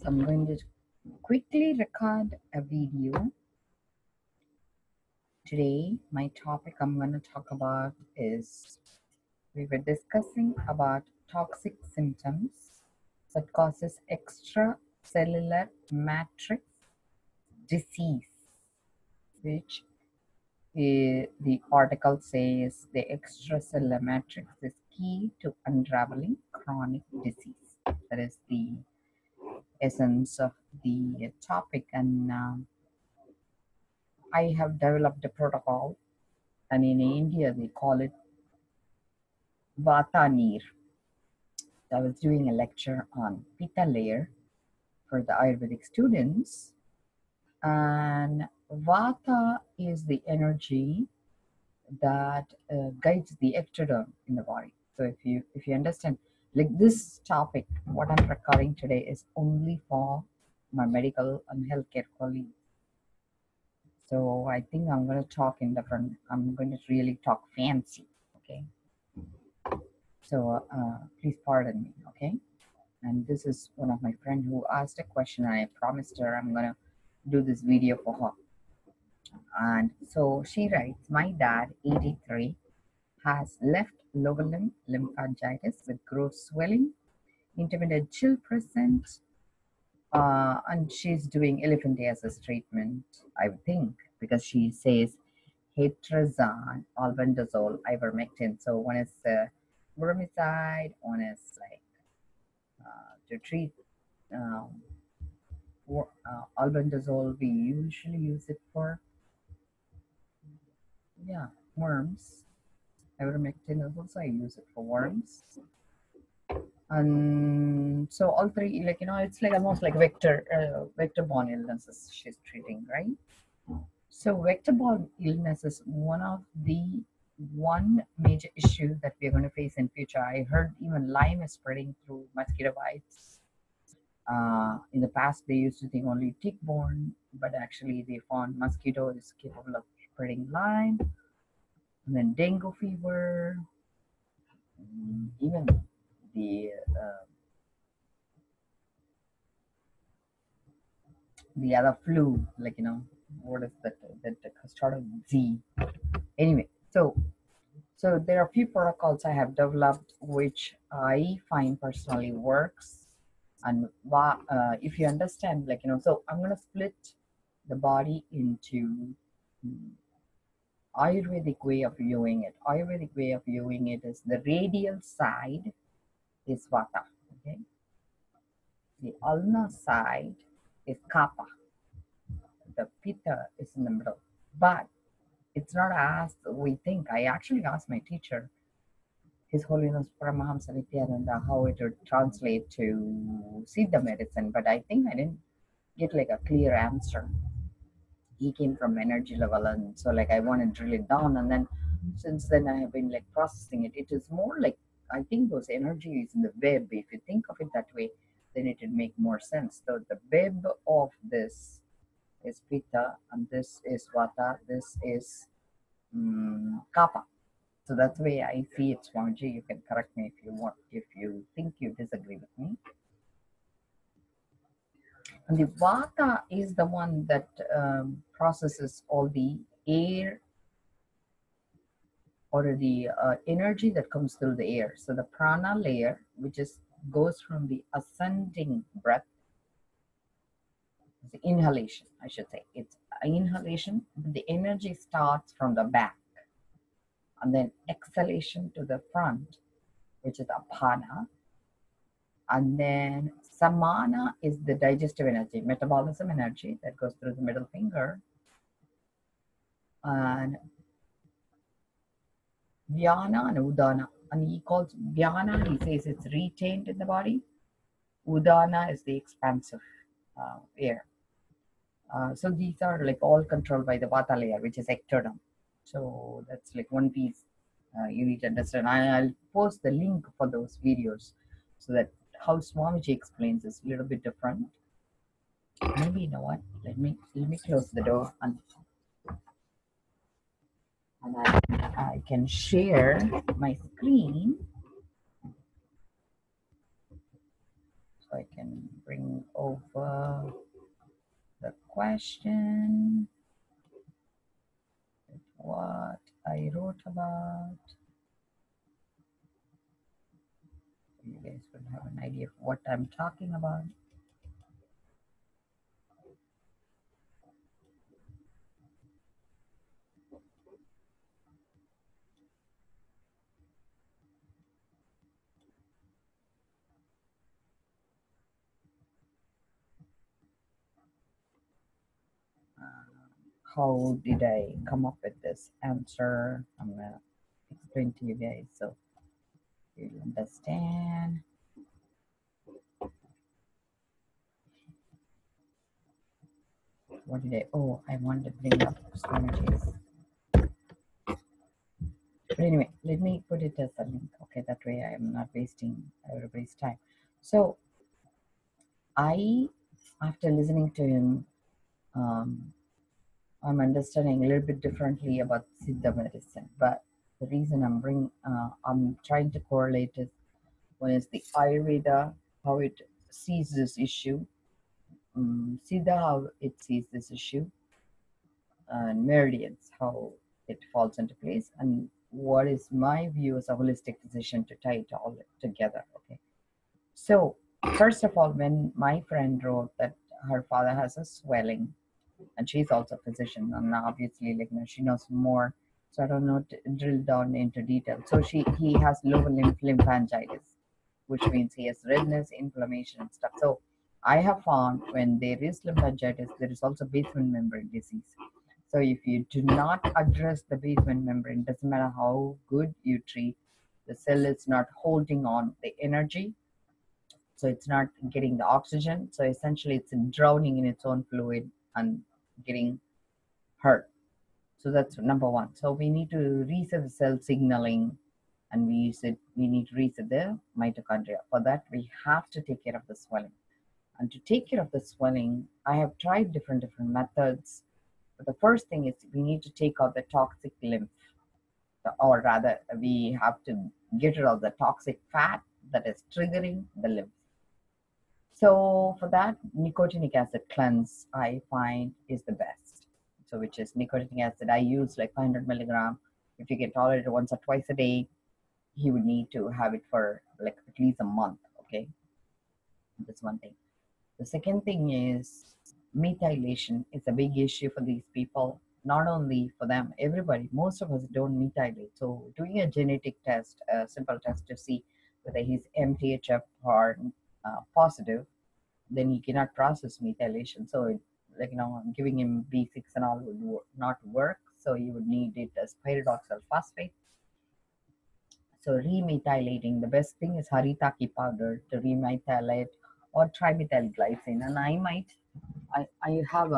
I'm going to quickly record a video. Today, my topic I'm going to talk about is we were discussing about toxic symptoms that causes extracellular matrix disease, which the article says the extracellular matrix is key to unraveling chronic disease. That is the essence of the topic, and I have developed a protocol, and in India they call it Vata Neer. I was doing a lecture on Pitta layer for the Ayurvedic students, and Vata is the energy that guides the ectoderm in the body. So if you understand, like this topic, what I'm recording today is only for my medical and healthcare colleagues. So I think I'm going to talk in different, I'm going to really talk fancy, okay? So please pardon me, okay? And this is one of my friends who asked a question, and I promised her I'm going to do this video for her. And so she writes, my dad, 83, has left lower limb lymphangitis with gross swelling, intermittent chill present, and she's doing elephantiasis treatment, I would think, because she says hetrazan, albendazole, ivermectin. So one is vermicide, one is like to treat albendazole. We usually use it for worms. Ivermectin is also I use it for worms. And so all three, like, you know, it's like almost like vector-borne illnesses she's treating, right? So vector-borne illness is one major issue that we're going to face in future. I heard even Lyme is spreading through mosquito bites. In the past, they used to think only tick-borne, but actually they found mosquito is capable of spreading Lyme, and then dengue fever, even the other flu, like, you know, what is that started with Z. Anyway, so there are a few protocols I have developed which I find personally works. And if you understand, like, you know, so I'm going to split the body into Ayurvedic way of viewing it. Ayurvedic way of viewing it is the radial side is Vata, okay? The ulnar side is Kapha. The Pitta is in the middle. But it's not as we think. I actually asked my teacher, His Holiness Paramahamsa Nithyananda, how it would translate to Siddha medicine, but I think I didn't get like a clear answer. He came from energy level, and so like I want to drill it down, and then since then I have been like processing it. It is more like, I think those energies in the web, if you think of it that way, then it would make more sense. So the web of this is Pitta, and this is Vata, this is Kapha. So that's the way I see it, Swamiji. You can correct me if you want, if you think you disagree with me. And the Vata is the one that processes all the air or the energy that comes through the air. So the prana layer, which goes from the ascending breath, the inhalation, I should say. It's inhalation, but the energy starts from the back. And then exhalation to the front, which is apana. And then samana is the digestive energy, metabolism energy that goes through the middle finger. And vyana and udana. And he calls vyana, he says it's retained in the body. Udana is the expansive air. So these are like all controlled by the vata layer, which is ectoderm. So that's like one piece you need to understand. I'll post the link for those videos so that how Swamiji explains is a little bit different. Maybe, you know what? Let me close the door and I can share my screen. I can bring over the question, what I wrote about. You guys will have an idea of what I'm talking about. How did I come up with this answer? I'm gonna explain to you guys so you'll understand. What did I wanted to bring up strategies. But anyway, let me put it as a link. Okay, that way I am not wasting everybody's time. So after listening to him, I'm understanding a little bit differently about Siddha medicine. But the reason I'm trying to correlate is one is the Ayurveda, how it sees this issue, Siddha, how it sees this issue, and meridians, how it falls into place, and what is my view as a holistic physician to tie it all together. Okay, so first of all, when my friend wrote that her father has a swelling, and she's also a physician, and obviously, like, she knows more, so I don't know to drill down into detail. So he has lower limb lymphangitis, which means he has redness, inflammation, and stuff. So I have found when there is lymphangitis, there is also basement membrane disease. So if you do not address the basement membrane, doesn't matter how good you treat, the cell is not holding on the energy, so it's not getting the oxygen. So essentially, it's drowning in its own fluid and getting hurt. So that's number one. So we need to reset the cell signaling, and we need to reset the mitochondria. For that, we have to take care of the swelling. And to take care of the swelling, I have tried different methods. But the first thing is we need to take out the toxic lymph, or rather, we have to get rid of the toxic fat that is triggering the lymph. So for that, nicotinic acid cleanse, I find, is the best. So which is nicotinic acid, I use like 500 milligram. If you can tolerate it once or twice a day, you would need to have it for like at least a month. Okay, that's one thing. The second thing is methylation is a big issue for these people. Not only for them, everybody, most of us don't methylate. So doing a genetic test, a simple test to see whether he's MTHF or positive, then he cannot process methylation. So it, like, giving him B6 and all would not work. So you would need it as pyridoxal phosphate. So remethylating, the best thing is haritaki powder to remethylate, or trimethylglycine. And I have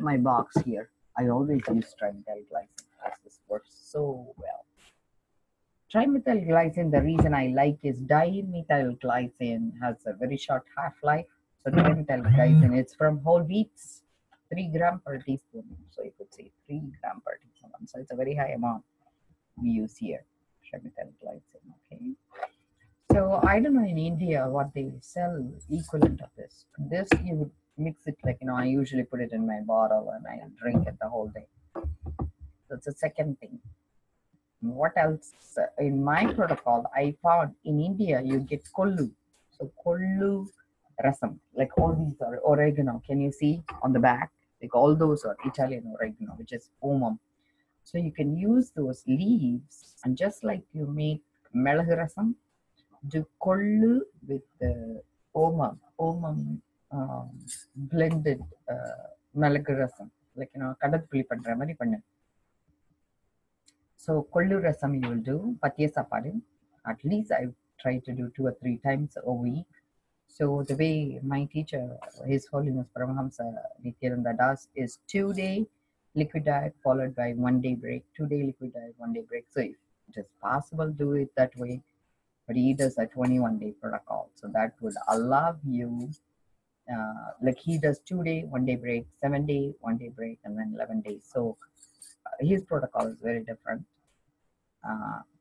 my box here. I always use trimethylglycine as this works so well. Trimethylglycine, the reason I like is dimethylglycine has a very short half-life. So trimethylglycine, it's from whole wheats, 3 gram per teaspoon. So you could say 3 gram per teaspoon. So it's a very high amount we use here, trimethylglycine. Okay. So I don't know in India what they sell equivalent of this. This you would mix it like, I usually put it in my bottle and I drink it the whole day. That's the second thing. What else? In my protocol, I found in India you get kollu. So kollu rasam, like all these are oregano. Can you see on the back? Like all those are Italian oregano, which is omum. So you can use those leaves, and just like you make melagu rasam, do kollu with the omum blended melagu rasam, like kadapuli pandra mari pannu. So kollu rasam you will do patiya sapadu. At least I try to do 2 or 3 times a week. So the way my teacher, His Holiness Paramahamsa Nithyananda, does is 2-day liquid diet followed by 1-day break, 2-day liquid diet, 1-day break. So if it is possible, do it that way. But he does a 21-day protocol. So that would allow you, like he does 2-day, 1-day break, 7-day, 1-day break, and then 11 days. So his protocol is very different.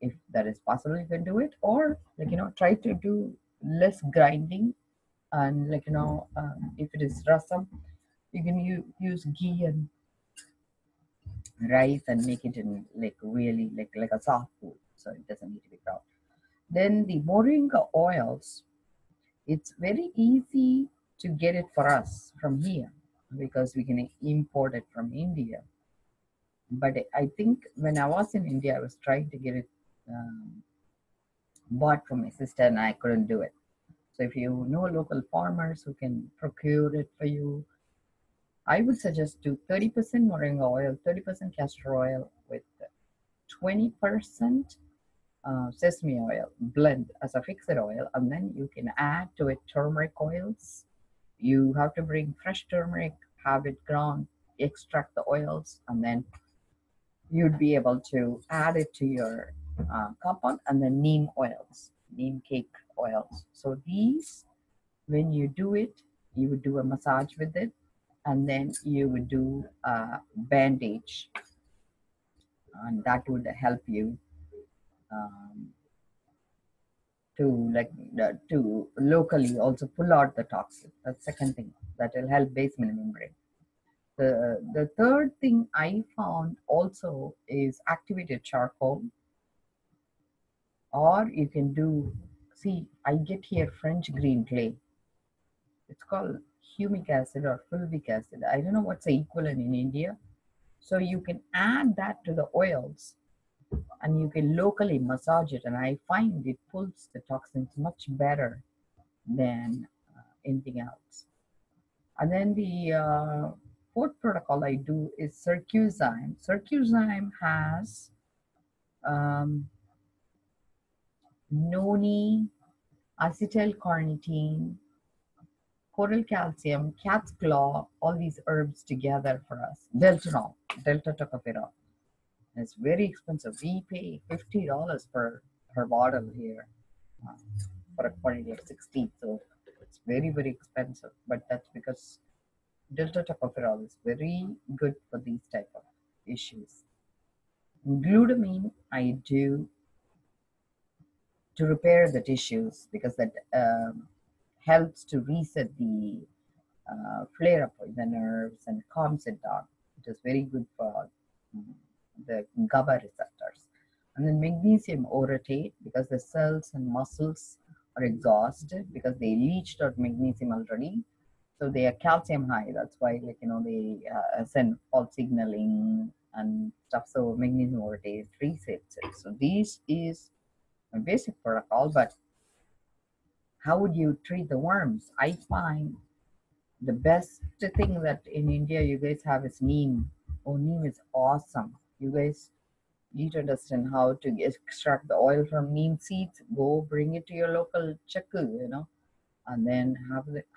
If that is possible, you can do it, or like try to do less grinding And if it is rasam, you can use ghee and rice and make it in like really like a soft food, so it doesn't need to be brown. Then the moringa oils, it's very easy to get it for us from here because we can import it from India. But I think when I was in India, I was trying to get it bought from my sister, and I couldn't do it. So if you know local farmers who can procure it for you, I would suggest do 30% moringa oil, 30% castor oil with 20% sesame oil, blend as a fixed oil, and then you can add to it turmeric oils. You have to bring fresh turmeric, have it ground, extract the oils, and then you'd be able to add it to your compound, and then neem oils, neem cake oils. So these, when you do it, you would do a massage with it, and then you would do a bandage, and that would help you um, to locally also pull out the toxin. That's second thing that will help basement membrane. The third thing I found also is activated charcoal, or you can do, see, I get here French green clay. It's called humic acid or fulvic acid. I don't know what's the equivalent in India. So you can add that to the oils and you can locally massage it. And I find it pulls the toxins much better than anything else. And then the fourth protocol I do is circuzyme. Circuzyme has um, noni, acetylcarnitine, coral calcium, cat's claw, all these herbs together for us. Deltanol, delta tocopherol. It's very expensive. We pay $50 per bottle here uh, for a quantity of 60. So it's very, very expensive. But that's because delta tocopherol is very good for these type of issues. Glutamine I do to repair the tissues because that helps to reset the flare up of the nerves and calms it down. It is very good for mm, the GABA receptors. And then magnesium orotate because the cells and muscles are exhausted because they leached out magnesium already. So they are calcium high. That's why, they send fault signaling and stuff. So magnesium orotate resets it. So this is a basic protocol. But how would you treat the worms? I find the best thing that in India you guys have is neem. Oh, neem is awesome. You guys need to understand how to extract the oil from neem seeds. Go bring it to your local chakku, and then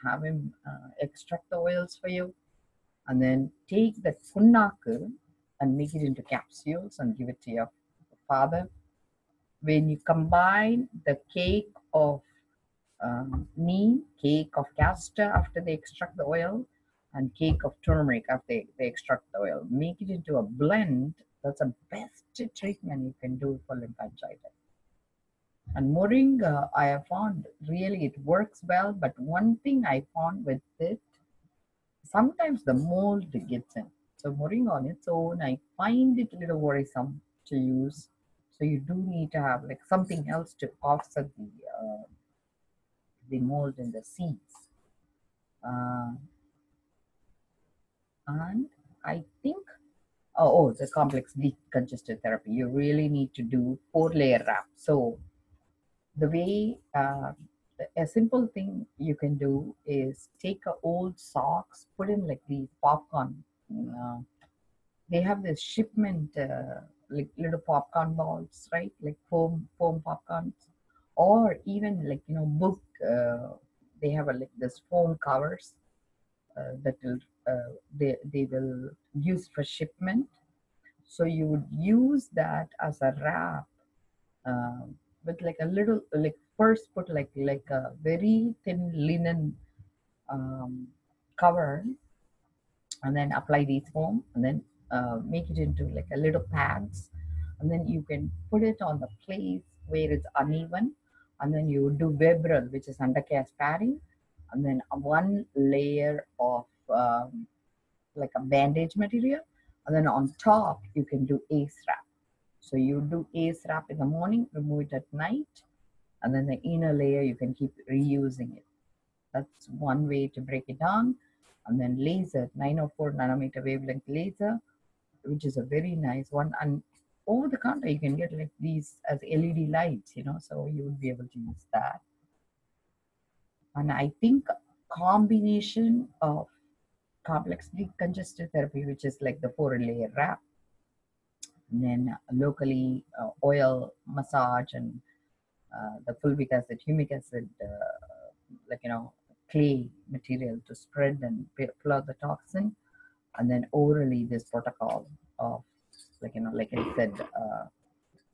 have him extract the oils for you. And then take the punnaku and make it into capsules and give it to your father. When you combine the cake of neem, cake of castor after they extract the oil, and cake of turmeric after they extract the oil. Make it into a blend. That's the best treatment you can do for lymphangitis. And moringa, I have found really it works well, but one thing I found with it, sometimes the mold gets in. So moringa on its own, I find it a little worrisome to use. So you do need to have like something else to offset the mold in the seeds. Uh, and I think, the complex decongestant therapy, you really need to do 4-layer wrap. So the way, a simple thing you can do is take a old socks, put in like these popcorn. Uh, they have this shipment, like little popcorn balls, right? Like foam popcorns, or even like book. They have like this foam covers that will they will use for shipment. So you would use that as a wrap with like a little like first put like a very thin linen um, cover, and then apply these foam, and then make it into like a little pads, and then you can put it on the place where it's uneven, and then you do web roll, which is undercast padding, and then one layer of like a bandage material, and then on top you can do ace wrap. So you do ace wrap in the morning, remove it at night, and then the inner layer you can keep reusing it. That's one way to break it down. And then laser, 904 nanometer wavelength laser, which is a very nice one. And over the counter, you can get like these as LED lights, so you would be able to use that. And I think combination of complex decongestive therapy, which is like the 4-layer wrap, and then locally oil massage and the fulvic acid, humic acid, like clay material to spread and pull out the toxin, and then orally this protocol of like I said,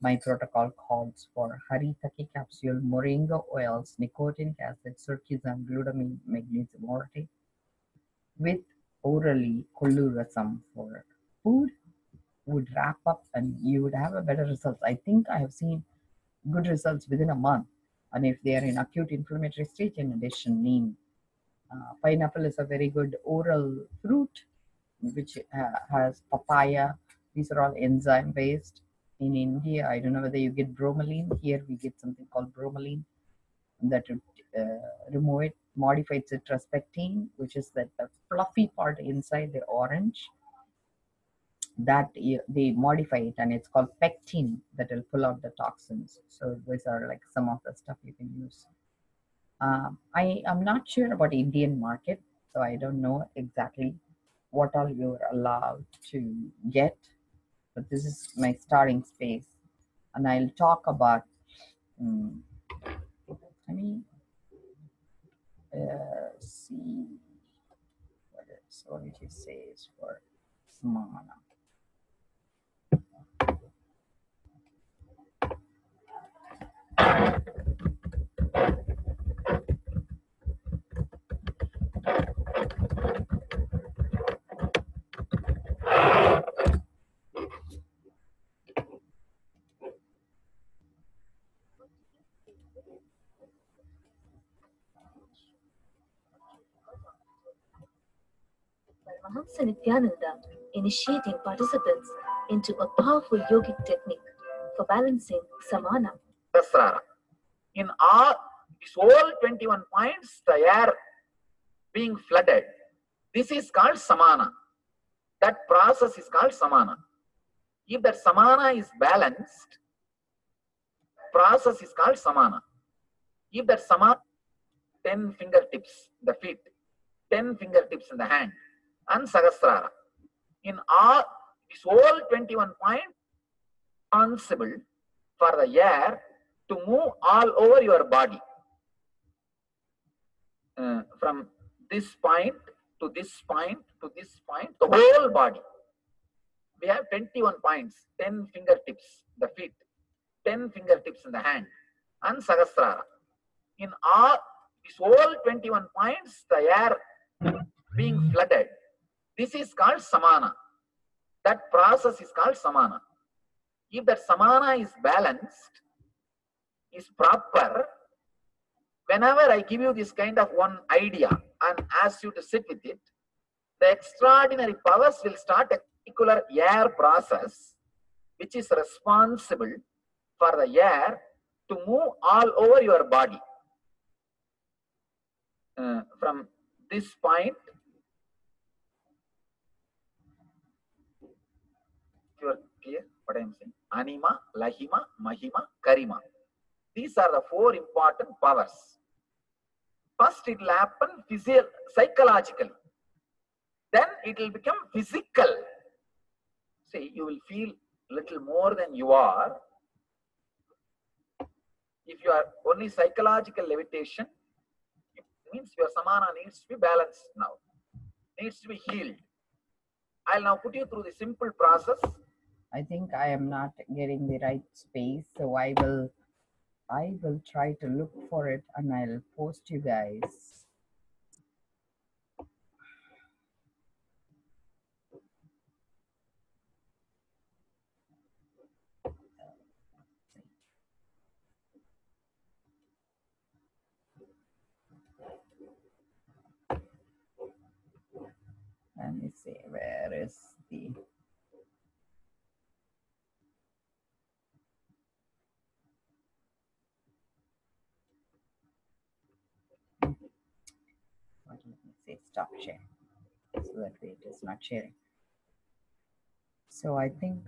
my protocol calls for haritaki capsule, moringa oils, nicotinic acid, circizan, glutamine, magnesium orotate, with orally colurasam for food, would wrap up and you would have a better results. I think I have seen good results within a month. And if they are in acute inflammatory stage, in addition, neem. Pineapple is a very good oral fruit, which has papaya. These are all enzyme based. In India, I don't know whether you get bromelain. Here we get something called bromelain that would remove it, modified citrus pectin, which is that the fluffy part inside the orange. That they modify it, and it's called pectin, that will pull out the toxins. So these are like some of the stuff you can use. I am not sure about Indian market, so I don't know exactly what all you're allowed to get, but this is my starting space, and I'll talk about. Let me see what it says for Samana. Paramahamsa Nithyananda initiating participants into a powerful yogic technique for balancing samana. In all these whole 21 points, the air being flooded, this is called samana. That process is called samana. If that samana is balanced, process is called samana. If that samana, 10 fingertips, the feet, 10 fingertips in the hand, and sahasrara. In all these whole 21 points, responsible for the air to move all over your body. From this point to this point to this point, the whole body. We have 21 points, 10 fingertips, the feet, 10 fingertips in the hand, and sahasrara. In all these whole 21 points, the air being flooded. This is called samana. That process is called samana. If that samana is balanced, is proper, whenever I give you this kind of one idea and ask you to sit with it, the extraordinary powers will start a particular air process which is responsible for the air to move all over your body. From this point, you are clear what I am saying? Anima, Lahima, Mahima, Karima. These are the 4 important powers. First, it will happen psychologically. Then it will become physical. See, you will feel little more than you are. If you are only psychological levitation, it means your samana needs to be balanced now, needs to be healed. I'll now put you through the simple process. I think I am not getting the right space, so I will try to look for it and I'll post you guys. Let's say stop sharing so that way it is not sharing. So I think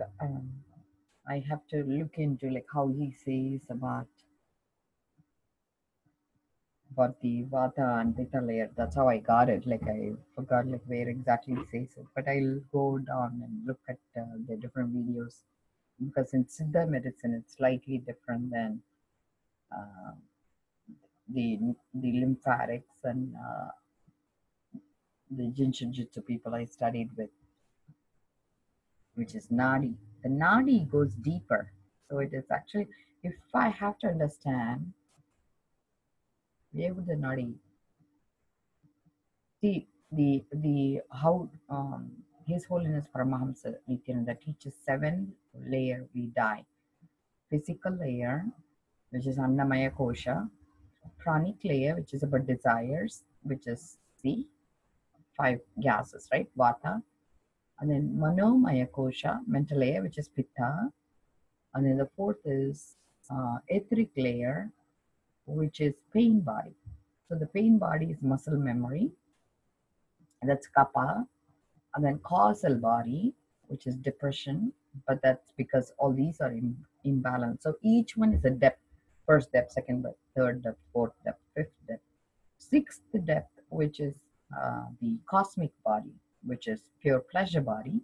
I have to look into like how he says about the Vata and Pitta layer. That's how I got it. Like I forgot like where exactly he says it, but I'll go down and look at the different videos because in Siddha medicine it's slightly different than uh, the lymphatics and the Jinshinjutsu people I studied with, which is Nadi. The Nadi goes deeper, so it is actually if I have to understand where would the Nadi the how His Holiness Paramahamsa Nithyananda teaches 7 layer we die. Physical layer, which is Annamaya Kosha, pranic layer, which is about desires, which is the 5 gases, right? Vata. And then Manomaya Kosha, mental layer, which is Pitta. And then the 4th is etheric layer, which is pain body. So the pain body is muscle memory, and that's Kapha. And then causal body, which is depression, but that's because all these are imbalanced. So each one is a depth: first depth, second depth, third depth, fourth depth, fifth depth, sixth depth, which is the cosmic body, which is pure pleasure body,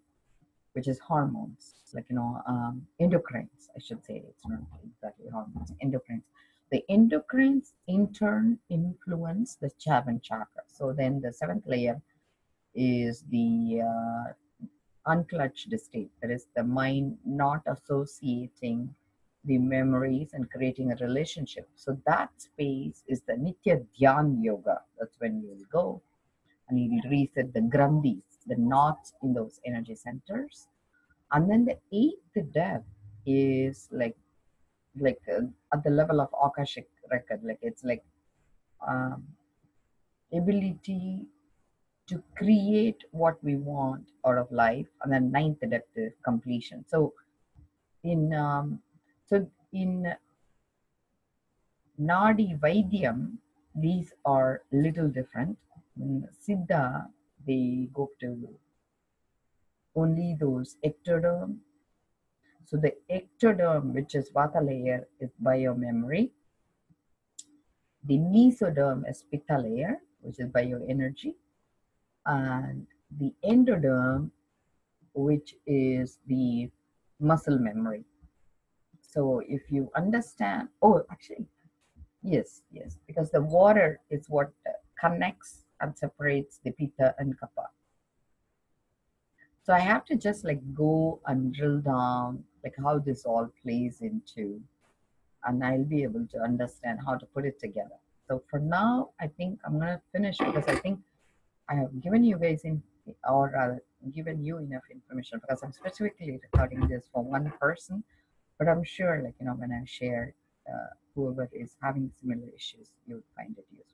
which is hormones, like endocrines. I should say it's not exactly hormones, endocrines. The endocrines in turn influence the Chavan chakra. So then the 7th layer is the unclutched state. That is the mind not associating the memories and creating a relationship. So that space is the Nitya Dhyan Yoga. That's when you will go and you will reset the grandhis, the knots in those energy centers. And then the 8th depth is like at the level of Akashic record. Like it's like um, ability to create what we want out of life. And then 9th depth is completion. So in Nadi Vaidyam, these are little different. In Siddha, they go to only those ectoderm. So the ectoderm, which is Vata layer, is biomemory. The mesoderm is Pitta layer, which is bioenergy. And the endoderm, which is the muscle memory. So if you understand, actually, yes, because the water is what connects and separates the Pitta and Kapha. So I have to just like go and drill down like how this all plays into, and I'll be able to understand how to put it together. So for now, I think I'm gonna finish because I think I have given you guys or rather given you enough information because I'm specifically recording this for one person, but I'm sure like when I share, whoever is having similar issues, you would find it useful.